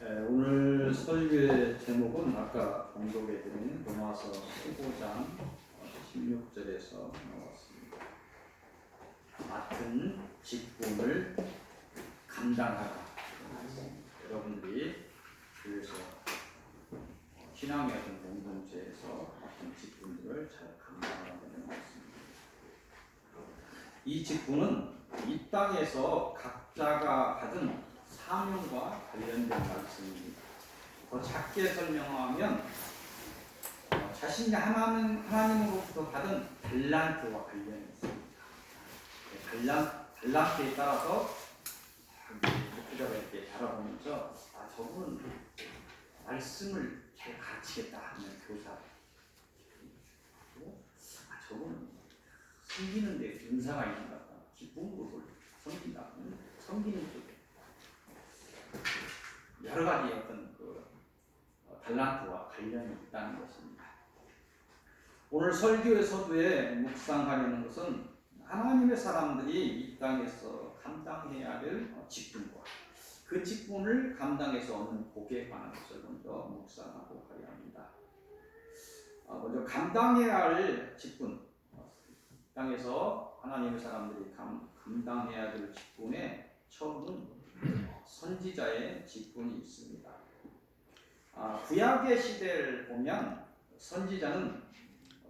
오늘 설교의 제목은 아까 봉독해드린 로마서 15장 16절에서 나왔습니다. 맡은 직분을 감당하라. 여러분들이 그래서 신앙의 어떤 공동체에서 맡은 직분들을 잘 감당하라는 말씀입니다. 이 직분은 이 땅에서 각자가 받은 사명과 관련된 말씀입니다. 더 작게 설명하면 자신이 하나님으로부터 받은 달란트와 관련이 있습니다. 달란트에 따라서 목회자가 이렇게 바라보면서 저분은 말씀을 잘 가르치겠다 하는 교사, 저분은 섬기는데 은사가 있는 것 같다. 기쁨으로 섬긴다. 섬기는 쪽에 여러 가지 어떤 달란트와 관련이 있다는 것입니다. 오늘 설교의 서두에 묵상하려는 것은 하나님의 사람들이 이 땅에서 감당해야 될 직분과 그 직분을 감당해서 얻는 복에 관한 것을 먼저 묵상하고 가야 합니다. 먼저 감당해야 할 직분, 이 땅에서 하나님의 사람들이 감당해야 될 직분의 처음은 선지자의 직분이 있습니다. 구약의 시대를 보면 선지자는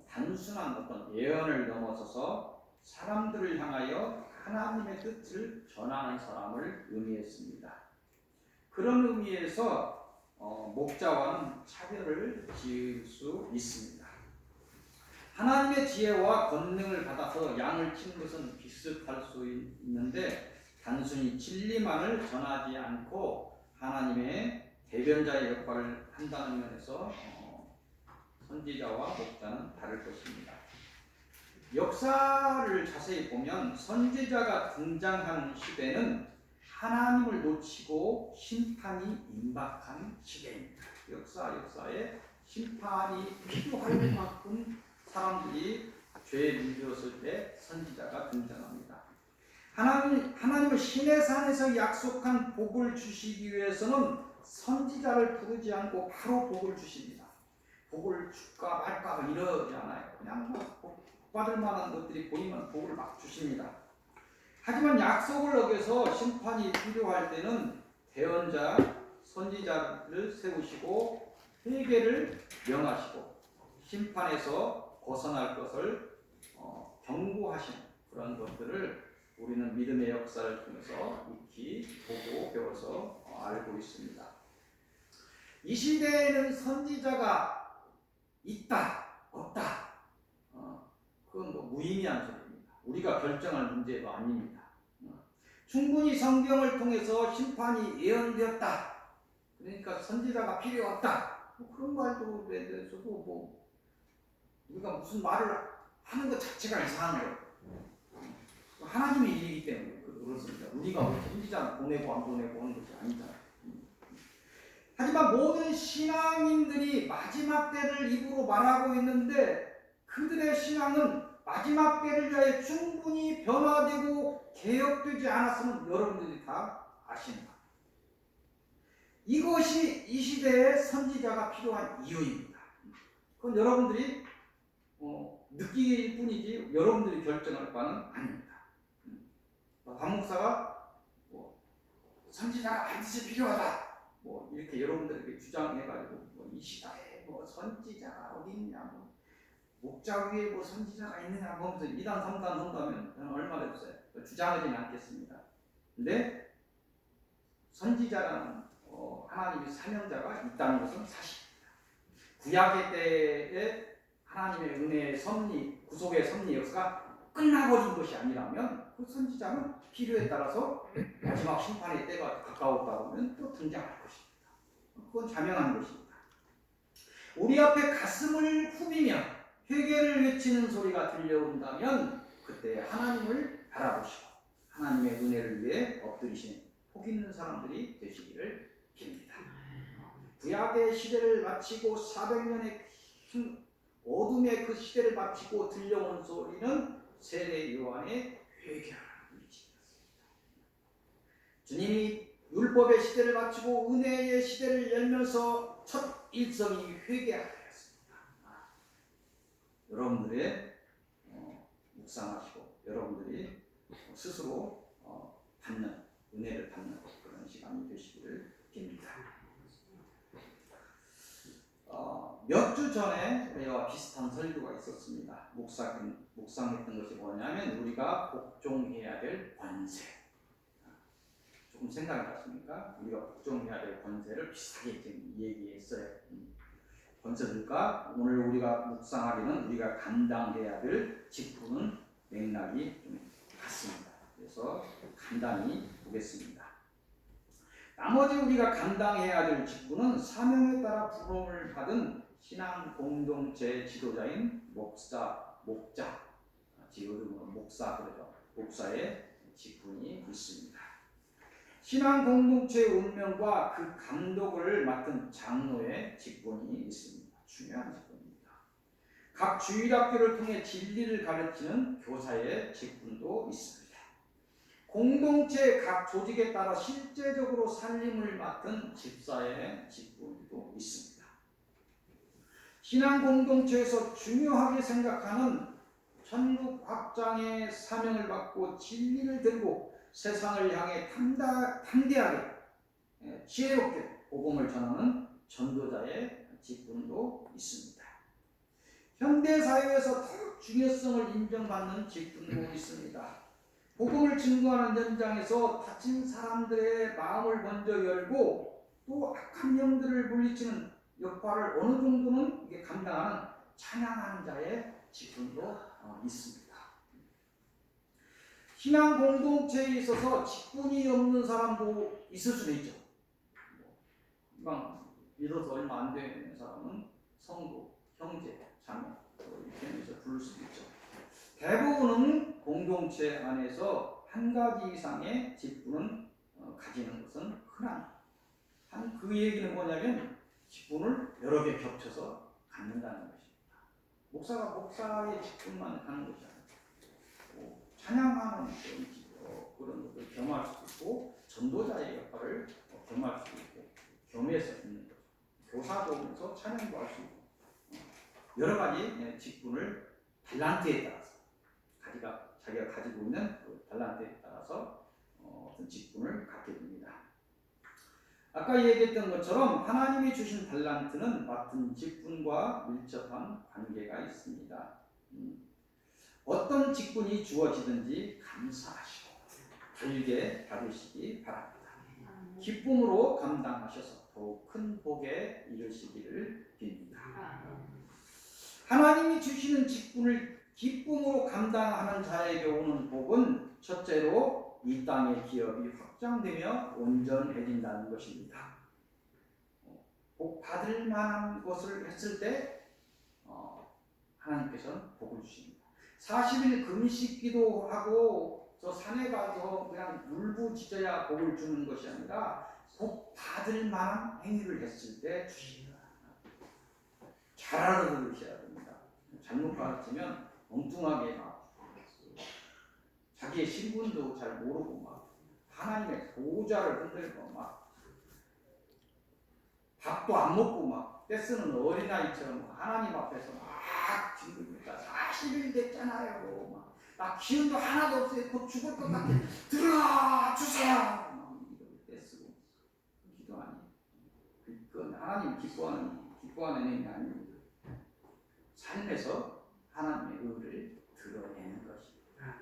단순한 어떤 예언을 넘어서서 사람들을 향하여 하나님의 뜻을 전하는 사람을 의미했습니다. 그런 의미에서 목자와는 차별을 지을 수 있습니다. 하나님의 지혜와 권능을 받아서 양을 치는 것은 비슷할 수 있는데 단순히 진리만을 전하지 않고 하나님의 대변자의 역할을 한다는 면에서 선지자와 목자는 다를 것입니다. 역사를 자세히 보면 선지자가 등장하는 시대는 하나님을 놓치고 심판이 임박한 시대입니다. 역사에 심판이 필요할 만큼 사람들이 죄에 물들었을 때 선지자가 등장합니다. 하나님은 신의 산에서 약속한 복을 주시기 위해서는 선지자를 부르지 않고 바로 복을 주십니다. 복을 줄까 말까 이러지 않아요. 그냥 복 받을 만한 것들이 보이면 복을 막 주십니다. 하지만 약속을 어겨서 심판이 필요할 때는 대언자, 선지자를 세우시고 회개를 명하시고 심판에서 벗어날 것을 경고하시는 그런 것들을 우리는 믿음의 역사를 통해서 익히 보고 배워서 알고 있습니다. 이 시대에는 선지자가 있다, 없다, 그건 무의미한 소리입니다. 우리가 결정할 문제가 아닙니다. 충분히 성경을 통해서 심판이 예언되었다. 그러니까 선지자가 필요 없다. 그런 말들에 대해서도 우리가 무슨 말을 하는 것 자체가 이상한 거예요. 하나님의 일이기 때문에 그렇습니다. 우리가 선지자 보내고 안 보내고 하는 것이 아니잖아요. 하지만 모든 신앙인들이 마지막 때를 입으로 말하고 있는데 그들의 신앙은 마지막 때를 위하여 충분히 변화되고 개혁되지 않았으면 여러분들이 다 아십니다. 이것이 이 시대에 선지자가 필요한 이유입니다. 그건 여러분들이 느끼길 뿐이지 여러분들이 결정할 바는 아닙니다. 박 목사가 선지자가 반드시 필요하다 이렇게 여러분들에게 주장해가지고 이 시대에 선지자가 어디 있냐 목자 위에 선지자가 있느냐 하면서 2단 3단 한다면 저는 얼마나 됐어요. 주장하지는 않겠습니다. 근데 선지자라는 하나님의 사명자가 있다는 것은 사실입니다. 구약의 때에 하나님의 은혜의 섭리, 구속의 섭리 역사가 끝나버린 것이 아니라면 그 선지자는 필요에 따라서 마지막 심판의 때가 가까웠다 보면 또 등장할 것입니다. 그건 자명한 것입니다. 우리 앞에 가슴을 후비며 회개를 외치는 소리가 들려온다면 그때 하나님을 바라보시고 하나님의 은혜를 위해 엎드리시는 복 있는 사람들이 되시기를 빕니다. 구약의 시대를 마치고 400년의 어둠의 그 시대를 마치고 들려온 소리는 세례 요한의 회개하라는 일이었습니다. 주님이 율법의 시대를 마치고 은혜의 시대를 열면서 첫 일성이 회개하였습니다. 여러분들의 묵상하시고 여러분들이 스스로 받는 은혜를 받는 그런 시간이 되시기를 빕니다. 몇 주 전에 이와 비슷한 설교가 있었습니다. 묵상했던 것이 뭐냐면 우리가 복종해야 될 권세. 조금 생각이 났습니까? 우리가 복종해야 될 권세를 비슷하게 지금 얘기했어요. 권세들과 오늘 우리가 묵상하기는 우리가 감당해야 될 직분은 맥락이 좀 같습니다. 그래서 간단히 보겠습니다. 나머지 우리가 감당해야 될 직분은 사명에 따라 부름을 받은 신앙 공동체 지도자인 목자, 지금은 목사 그러죠. 목사의 직분이 있습니다. 신앙 공동체의 운명과 그 감독을 맡은 장로의 직분이 있습니다. 중요한 직분입니다. 각 주일학교를 통해 진리를 가르치는 교사의 직분도 있습니다. 공동체 각 조직에 따라 실제적으로 살림을 맡은 집사의 직분도 있습니다. 신앙 공동체에서 중요하게 생각하는 천국 확장의 사명을 받고 진리를 들고 세상을 향해 담대하게 지혜롭게 복음을 전하는 전도자의 직분도 있습니다. 현대 사회에서 더 중요성을 인정받는 직분도 있습니다. 복음을 증거하는 현장에서 다친 사람들의 마음을 먼저 열고 또 악한 영들을 물리치는 역할을 어느 정도는 감당하는 찬양하는 자의 직분도 있습니다. 신앙 공동체에 있어서 직분이 없는 사람도 있을 수도 있죠. 믿어서 얼마 안 되는 사람은 성도, 형제, 자매 이렇게 해서 부를 수도 있죠. 대부분은 공동체 안에서 한 가지 이상의 직분을 가지는 것은 흔합니다. 그 얘기는 뭐냐면 직분을 여러 개 겹쳐서 갖는다는 것입니다. 목사가 목사의 직분만 하는 것이 아니고 찬양하는 그런 것을 겸할 수도 있고 전도자의 역할을 겸할 수도 있고 겸해서 있는 거죠. 교사도 하면서 찬양도 할 수 있고 여러 가지 직분을 달란트에 따라서 자기가 가지고 있는 그 달란트에 따라서 어떤 직분을 갖게 됩니다. 아까 얘기했던 것처럼 하나님이 주신 달란트는 맡은 직분과 밀접한 관계가 있습니다. 어떤 직분이 주어지든지 감사하시고 길게 받으시기 바랍니다. 기쁨으로 감당하셔서 더욱 큰 복에 이르시기를 빕니다. 하나님이 주시는 직분을 기쁨으로 감당하는 자에게 오는 복은 첫째로 이 땅의 기업이 확장되며 온전해진다는 것입니다. 복 받을 만한 것을 했을 때 하나님께서는 복을 주십니다. 40일 금식 기도하고 저 산에 가서 그냥 울부짖어야 복을 주는 것이 아니라 복 받을 만한 행위를 했을 때 주십니다. 잘 알아들으셔야 됩니다. 잘못 가르치면 엉뚱하게 막 자기의 신분도 잘 모르고 막 하나님의 보좌를 흔들고 막 밥도 안 먹고 막 떼쓰는 어린아이처럼 하나님 앞에서 막 징글니까 40일 됐잖아요. 막 기운도 하나도 없어요. 곧 죽을 것 같아. 들어와 주세요. 막 이걸 떼쓰고 기도 아니에요. 그건 하나님 기뻐하는 행위 아닙니다. 삶에서 하나님의 의를 드러내는 것입니다.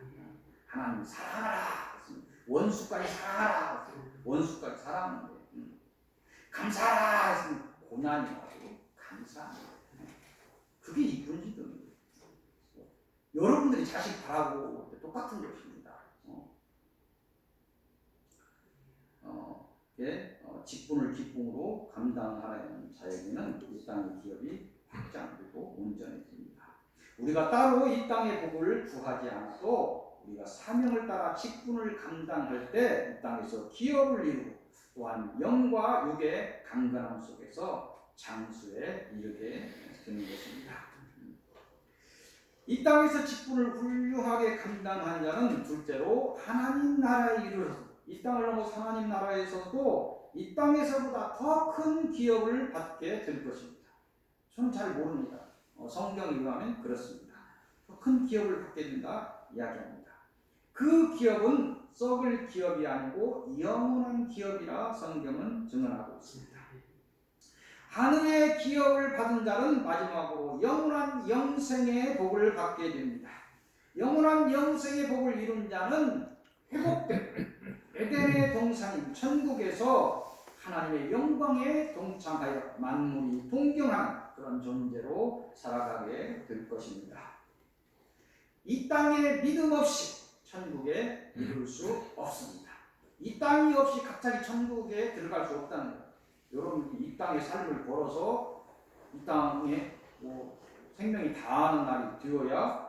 하나님 사랑하라. 원수까지 사랑하라. 원수까지 사랑하는 거예요. 감사하라 했으면 고난이 와도 감사합니다. 그게 이쁜지도 여러분들이 자식 바라고 똑같은 것입니다. 직분을 기쁨으로 감당하는 자에게는 이 땅의 기업이 확장되고 온전해집니다. 우리가 따로 이 땅의 복을 구하지 않아도 우리가 사명을 따라 직분을 감당할 때 이 땅에서 기업을 이루고 또한 영과 육의 강건함 속에서 장수에 이르게 되는 것입니다. 이 땅에서 직분을 훌륭하게 감당한 자는 둘째로 하나님 나라에 이르러서 이 땅을 넘어서 하나님 나라에서도 이 땅에서보다 더 큰 기업을 받게 될 것입니다. 저는 잘 모릅니다. 성경에 의하면 그렇습니다. 더 큰 기업을 받게 된다 이야기합니다. 그 기업은 썩을 기업이 아니고 영원한 기업이라 성경은 증언하고 있습니다. 하늘의 기업을 받은 자는 마지막으로 영원한 영생의 복을 받게 됩니다. 영원한 영생의 복을 이룬 자는 회복된 에덴의 동산인 천국에서 하나님의 영광에 동참하여 만물이 동경하는 그런 존재로 살아가게 될 것입니다. 이 땅에 믿음 없이 천국에 이룰 수 없습니다. 이 땅이 없이 갑자기 천국에 들어갈 수 없다는 거예요. 여러분이 이 땅의 삶을 걸어서 이 땅에 생명이 다하는 날이 되어야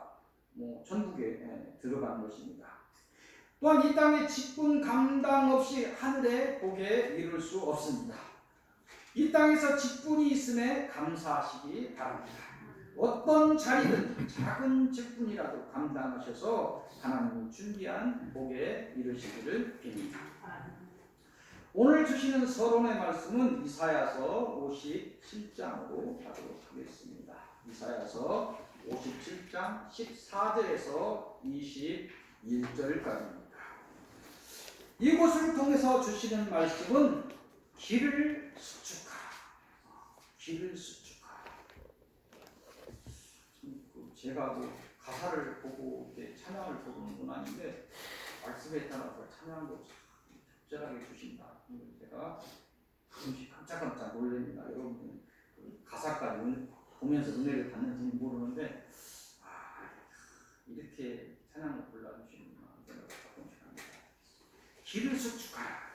천국에 들어가는 것입니다. 또한 이 땅의 직분 감당 없이 하늘의 복에 이룰 수 없습니다. 이 땅에서 직분이 있음에 감사하시기 바랍니다. 어떤 자리든 작은 직분이라도 감당하셔서 하나님이 준비한 복에 이르시기를 빕니다. 오늘 주시는 서론의 말씀은 이사야서 57장으로 가도록 하겠습니다. 이사야서 57장 14절에서 21절까지입니다. 이곳을 통해서 주시는 말씀은 길을 수축하라. 길을 수축하라. 제가 가사를 보고 찬양을 보는 건 아닌데 말씀에 따라서 찬양도 적절하게 주신다. 제가 가끔씩 깜짝깜짝 놀랍니다. 여러분 가사까지 보면서 은혜를 받는지는 모르는데 이렇게 찬양을 골라주시는구나 생각을 가끔씩 합니다. 길을 수축하라.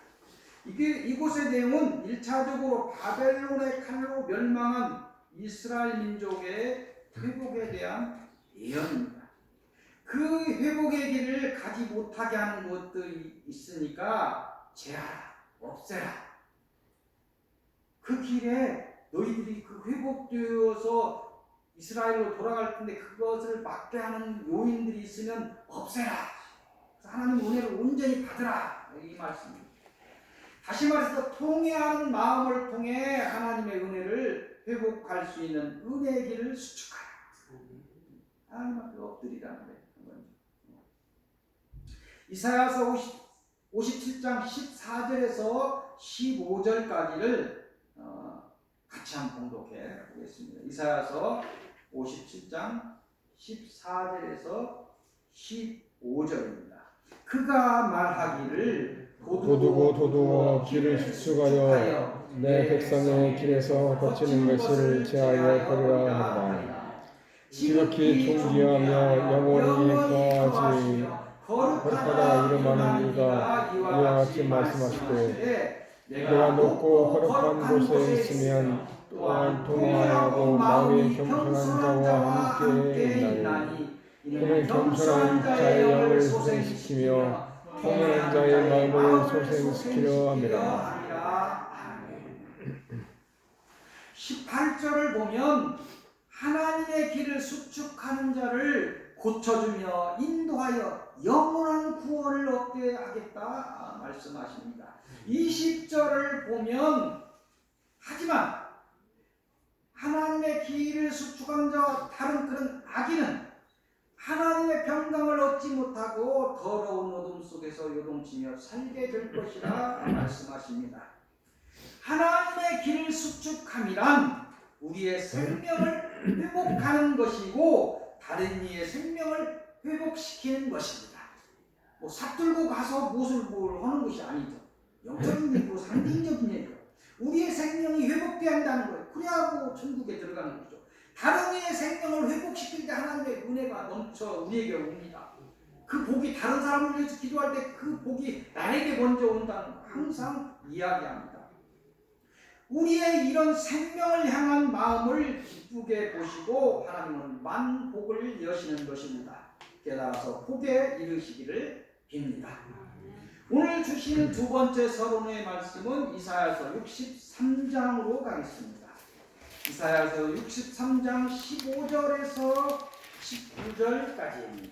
이곳의 내용은 1차적으로 바벨론의 칼로 멸망한 이스라엘 민족의 회복에 대한 예언입니다. 그 회복의 길을 가지 못하게 하는 것들이 있으니까 제하라, 없애라. 그 길에 너희들이 그 회복되어서 이스라엘로 돌아갈 텐데 그것을 막게 하는 요인들이 있으면 없애라. 하나님 은혜를 온전히 받으라. 이 말씀입니다. 다시 말해서 통회하는 마음을 통해 하나님의 은혜를 회복할 수 있는 은혜의 길을 수축하라. 하나님 앞에 엎드리라는 거예요. 이사야서 57장 14절에서 15절까지를 같이 한번 봉독해 보겠습니다. 이사야서 57장 14절에서 15절입니다. 그가 말하기를 도두고 길을 수축하여 내 백성의 길에서 거치는 것을 제하여 버리라 하리라. 지극히 존귀하며 영원히 거하지 거룩하다 이름하는 이가 이와 같이 말씀하시되 내가 높고 거룩한 곳에 있으면 또한 통화하고 마음이 겸손한 자와 함께 있나니 이는 겸손한 자의 영을 소생시키며 통연한 자의 마음을 소생시키려 함이라. 18절을 보면 하나님의 길을 수축하는 자를 고쳐주며 인도하여 영원한 구원을 얻게 하겠다 말씀하십니다. 20절을 보면 하지만 하나님의 길을 수축하는 자와 다른 그런 악인은 하나님의 평강을 얻지 못하고 더러운 어둠 속에서 요동치며 살게 될 것이라 말씀하십니다. 하나님의 길을 수축함이란 우리의 생명을 회복하는 것이고 다른 이의 생명을 회복시키는 것입니다. 사들고 가서 무엇을 하는 것이 아니죠. 영적인 얘기고 상징적인 얘기고 우리의 생명이 회복되어야 한다는 거예요. 그래야 천국에 들어가는 거죠. 다른 이의 생명을 회복시킬 때 하나님의 은혜가 넘쳐 우리에게 옵니다. 그 복이 다른 사람을 위해서 기도할 때 그 복이 나에게 먼저 온다는 거 항상 이야기합니다. 우리의 이런 생명을 향한 마음을 기쁘게 보시고 하나님은 만복을 여시는 것입니다. 깨달아서 복에 이르시기를 빕니다. 오늘 주시는 두 번째 서론의 말씀은 이사야서 63장으로 가겠습니다. 이사야서 63장 15절에서 19절까지입니다.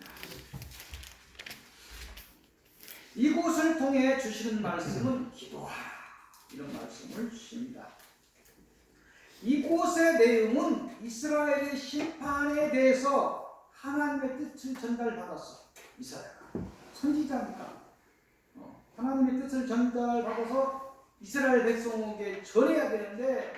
이곳을 통해 주시는 말씀은 기도하라, 이런 말씀을 주십니다. 이곳의 내용은 이스라엘의 심판에 대해서 하나님의 뜻을 전달받았어. 이스라엘가 선지자니까 하나님의 뜻을 전달받아서 이스라엘 백성에게 전해야 되는데,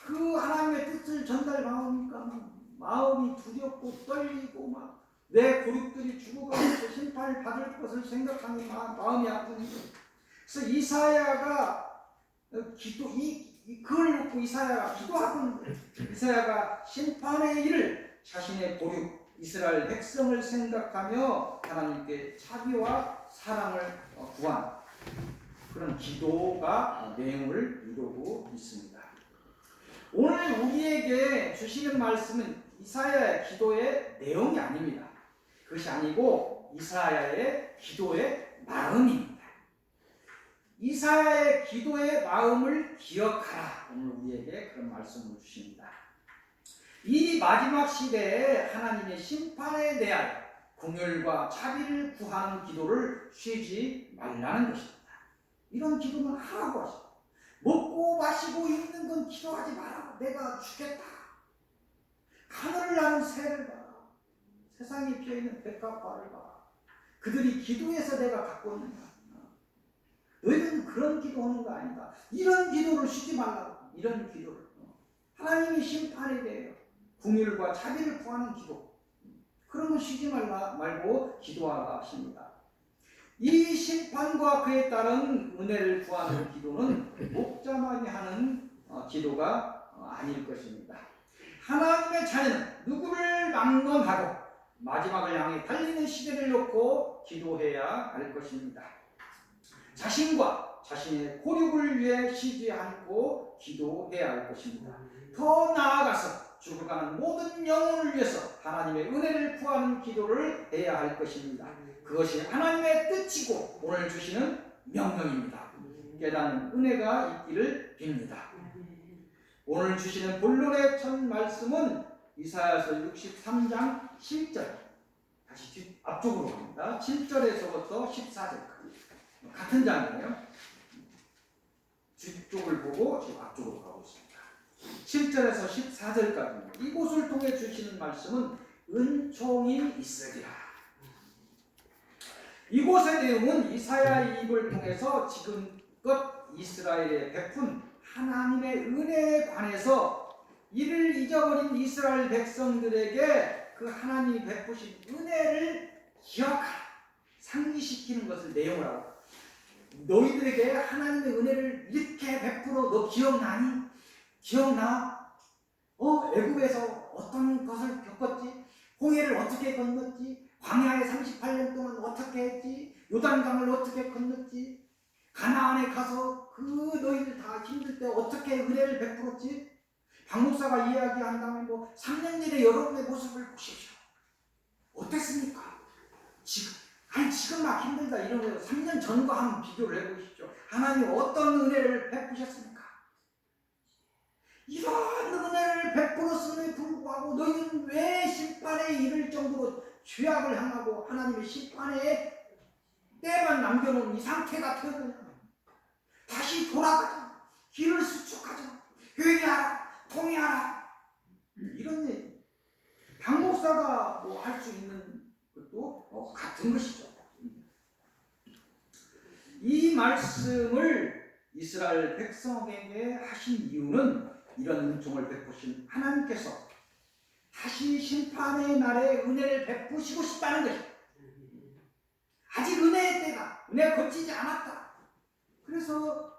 그 하나님의 뜻을 전달받으니까 마음이 두렵고 떨리고 막 내 고륙들이 죽어가면서 심판을 받을 것을 생각하니 마음이 아프니, 그래서 이사야가 그걸 놓고 이사야가 기도하고, 이사야가 심판의 일을 자신의 고륙 이스라엘 백성을 생각하며 하나님께 자비와 사랑을 구한 그런 기도가 내용을 이루고 있습니다. 오늘 우리에게 주시는 말씀은 이사야의 기도의 내용이 아닙니다. 그것이 아니고 이사야의 기도의 마음입니다. 이사야의 기도의 마음을 기억하라. 오늘 우리에게 그런 말씀을 주십니다. 이 마지막 시대에 하나님의 심판에 대한 긍휼과 자비를 구하는 기도를 쉬지 말라는 것입니다. 이런 기도는 하라고 하십니다. 먹고 마시고 입는 건 기도하지 마라. 내가 주겠다. 하늘을 나는 새를 봐라. 세상에 피어있는 백합과를 봐라. 그들이 기도해서 내가 갖고 있느냐. 너희는 그런 기도하는 거 아니다. 이런 기도를 쉬지 말라고. 이런 기도를. 하나님의 심판에 대해 긍휼과 자비를 구하는 기도. 그런 거 쉬지 말고 기도하라 하십니다. 이 심판과 그에 따른 은혜를 구하는 기도는 목자만이 하는 기도가 아닐 것입니다. 하나님의 자녀는 누구를 막론하고 마지막을 향해 달리는 시대를 놓고 기도해야 할 것입니다. 자신과 자신의 고륙을 위해 쉬지 않고 기도해야 할 것입니다. 더 나아가서 죽어가는 모든 영혼을 위해서 하나님의 은혜를 구하는 기도를 해야 할 것입니다. 그것이 하나님의 뜻이고 오늘 주시는 명령입니다. 깨닫는 은혜가 있기를 빕니다. 오늘 주시는 본론의 첫 말씀은 이사야서 63장 7절, 다시 앞쪽으로 갑니다. 7절에서부터 14절까지 같은 장이에요. 뒤쪽을 보고 지금 앞쪽으로 가고 있습니다. 7절에서 14절까지입니다. 이곳을 통해 주시는 말씀은 은총이 있으리라. 이곳의 내용은 이사야의 입을 통해서 지금껏 이스라엘에 베푼 하나님의 은혜에 관해서 이를 잊어버린 이스라엘 백성들에게 그 하나님이 베푸신 은혜를 기억하라, 상기시키는 것을 내용을 하고, 너희들에게 하나님의 은혜를 이렇게 베풀어 너 기억나니? 기억나? 애굽에서 어떤 것을 겪었지? 홍해를 어떻게 건넜지? 광야에 38년 동안 어떻게 했지? 요단강을 어떻게 건넜지? 가나안에 가서 그 너희들 다 힘들 때 어떻게 은혜를 베풀었지? 박 목사가 이야기한다면 3년 전에 여러분의 모습을 보십시오. 어땠습니까? 지금 막 힘들다 이러면 3년 전과 한번 비교를 해보십시오. 하나님 어떤 은혜를 베푸셨습니까? 이런 은혜를 베풀었음에 불구하고 너희는 왜 심판에 이를 정도로 죄악을 향하고 하나님의 심판에 때만 남겨놓은 이 상태가 되었느냐. 다시 돌아가자. 길을 수축하자. 회개하라. 통회하라. 이런 얘기. 박 목사가 할 수 있는 것도 같은 것이죠. 이 말씀을 이스라엘 백성에게 하신 이유는 이런 은총을 베푸신 하나님께서 다시 심판의 날에 은혜를 베푸시고 싶다는 것이죠. 아직 은혜의 때가 은혜가 거치지 않았다. 그래서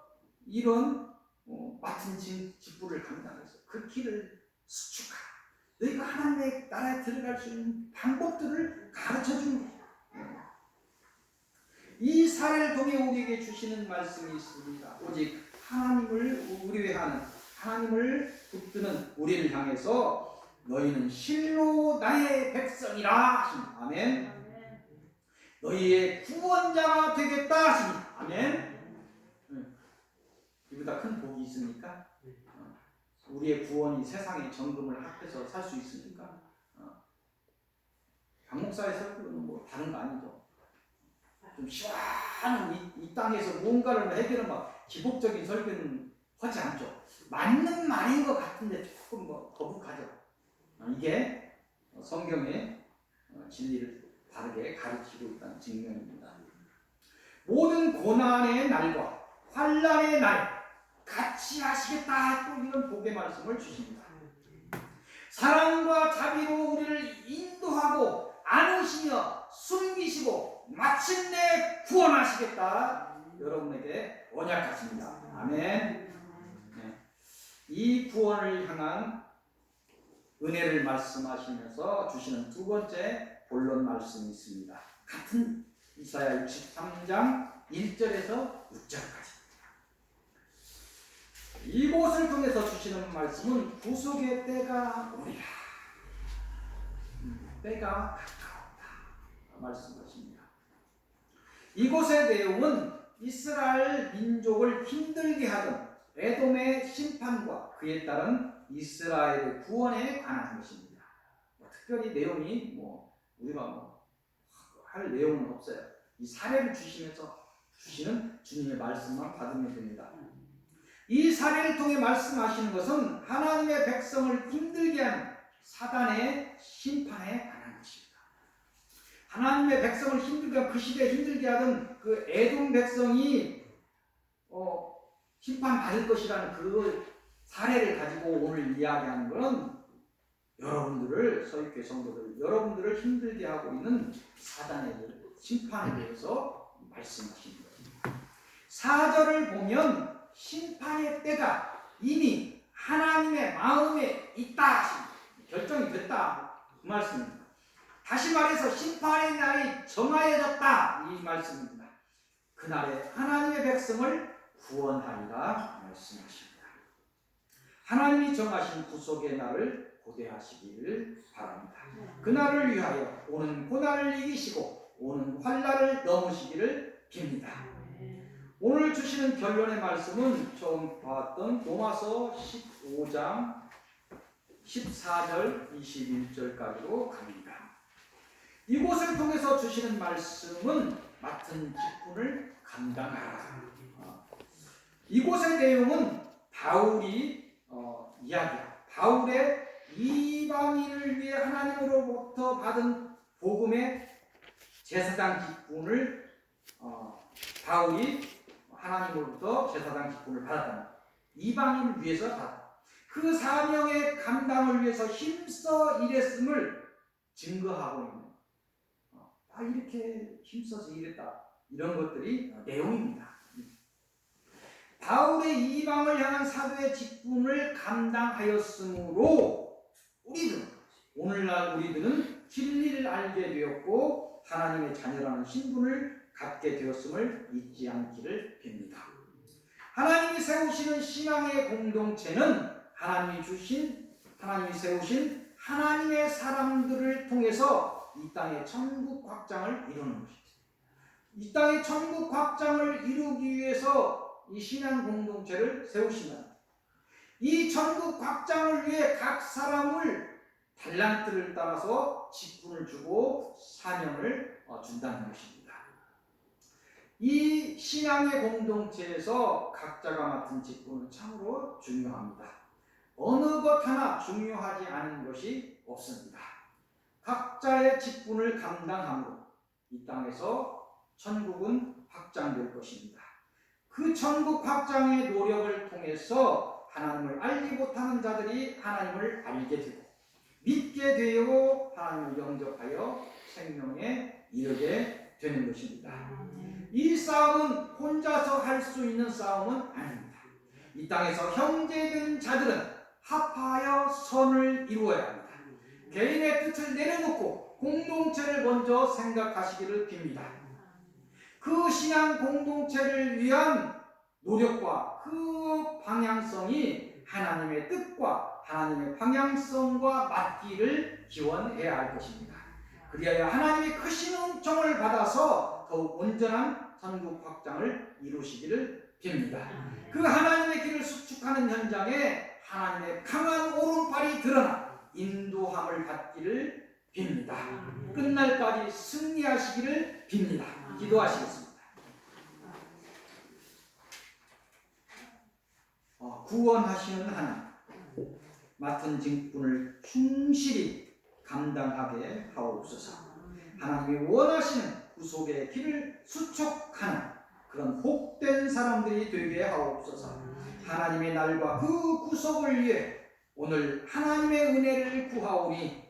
이런 맡은 직분을 감당해서 그 길을 수축하라. 너희가 하나님의 나라에 들어갈 수 있는 방법들을 가르쳐 주는 거예요. 이 사례를 통해 우리에게 주시는 말씀이 있습니다. 오직 하나님을 우려하는, 하나님을 붙드는 우리를 향해서 너희는 실로 나의 백성이라 하십니다. 아멘. 너희의 구원자가 되겠다 하십니다. 아멘. 이보다 큰 복이 있습니까? 우리의 구원이 세상의 정금을 합해서 살 수 있습니까? 박 목사의 설교는 다른 거 아니죠. 좀 시원한 이 땅에서 무언가를 해결은 막 기복적인 설교는 하지 않죠. 맞는 말인 것 같은데 조금 뭐 거북하죠. 이게 성경의 진리를 바르게 가르치고 있다는 증명입니다. 모든 고난의 날과 환난의 날 같이 하시겠다, 또 이런 복의 말씀을 주십니다. 사랑과 자비로 우리를 인도하고 안으시며 숨기시고 마침내 구원하시겠다, 여러분에게 언약하십니다. 아멘. 네. 이 구원을 향한 은혜를 말씀하시면서 주시는 두 번째 본론 말씀이 있습니다. 같은 이사야 63장 1절에서 6절까지. 이곳을 통해서 주시는 말씀은 구속의 때가 오리라, 때가 가까웠다 말씀하십니다. 이곳의 내용은 이스라엘 민족을 힘들게 하던 에돔의 심판과 그에 따른 이스라엘의 구원에 관한 것입니다. 특별히 내용이 우리가 할 내용은 없어요. 이 사례를 주시면서 주시는 주님의 말씀만 받으면 됩니다. 이 사례를 통해 말씀하시는 것은 하나님의 백성을 힘들게 하는 사단의 심판에 관한 것입니다. 하나님의 백성을 힘들게 하는, 그 시대에 힘들게 하던 그 에돔 백성이 심판받을 것이라는 그 사례를 가지고 오늘 이야기하는 것은 여러분들을, 서익회 성도들, 여러분들을 힘들게 하고 있는 사단의 심판에 대해서 말씀하시는 것입니다. 4절을 보면 심판의 때가 이미 하나님의 마음에 있다 하십니다. 결정이 됐다, 그 말씀입니다. 다시 말해서 심판의 날이 정하여졌다, 이 말씀입니다. 그날에 하나님의 백성을 구원하리라 말씀하십니다. 하나님이 정하신 구속의 날을 고대하시기를 바랍니다. 그날을 위하여 오는 고난을 이기시고 오는 환난을 넘으시기를 빕니다. 오늘 주시는 결론의 말씀은 처음 봤던 로마서 15장 14절 21절까지로 갑니다. 이곳을 통해서 주시는 말씀은 맡은 직분을 감당하라. 이곳의 내용은 바울이 이야기합니다. 바울의 이방인을 위해 하나님으로부터 받은 복음의 제사장 직분을 바울이 하나님으로부터 제사장 직분을 받았다는, 이방인을 위해서 받았다. 그 사명의 감당을 위해서 힘써 일했음을 증거하고 있는, 이렇게 힘써서 일했다, 이런 것들이 내용입니다. 바울의 이방을 향한 사도의 직분을 감당하였으므로 오늘날 우리들은 진리를 알게 되었고 하나님의 자녀라는 신분을 갖게 되었음을 잊지 않기를 빕니다. 하나님이 세우시는 신앙의 공동체는 하나님이 세우신 하나님의 사람들을 통해서 이 땅의 천국 확장을 이루는 것입니다. 이 땅의 천국 확장을 이루기 위해서 이 신앙 공동체를 세우시면 이 천국 확장을 위해 각 사람을 달란트를 따라서 직분을 주고 사명을 준다는 것입니다. 이 신앙의 공동체에서 각자가 맡은 직분은 참으로 중요합니다. 어느 것 하나 중요하지 않은 것이 없습니다. 각자의 직분을 감당함으로 이 땅에서 천국은 확장될 것입니다. 그 천국 확장의 노력을 통해서 하나님을 알지 못하는 자들이 하나님을 알게 되고 믿게 되고 하나님을 영접하여 생명에 이르게 되는 것입니다. 이 싸움은 혼자서 할 수 있는 싸움은 아닙니다. 이 땅에서 형제된 자들은 합하여 선을 이루어야 합니다. 개인의 뜻을 내려놓고 공동체를 먼저 생각하시기를 빕니다. 그 신앙 공동체를 위한 노력과 그 방향성이 하나님의 뜻과 하나님의 방향성과 맞기를 기원해야 할 것입니다. 그리하여 하나님의 크신 은총을 받아서 더욱 온전한 천국 확장을 이루시기를 빕니다. 그 하나님의 길을 수축하는 현장에 하나님의 강한 오른팔이 드러나 인도함을 받기를 빕니다. 끝날까지 승리하시기를 빕니다. 기도하시겠습니다. 구원하시는 하나님, 맡은 직분을 충실히 감당하게 하옵소서. 하나님이 원하시는 구속의 길을 수촉하는 그런 복된 사람들이 되게 하옵소서. 하나님의 날과 그 구속을 위해 오늘 하나님의 은혜를 구하오니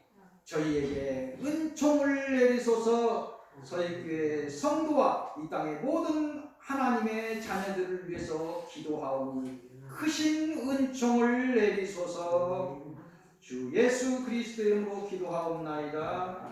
저희에게 은총을 내리소서. 저희 교회 성도와 이 땅의 모든 하나님의 자녀들을 위해서 기도하오니 크신 은총을 내리소서. 주 예수 그리스도 이름으로 기도하옵나이다.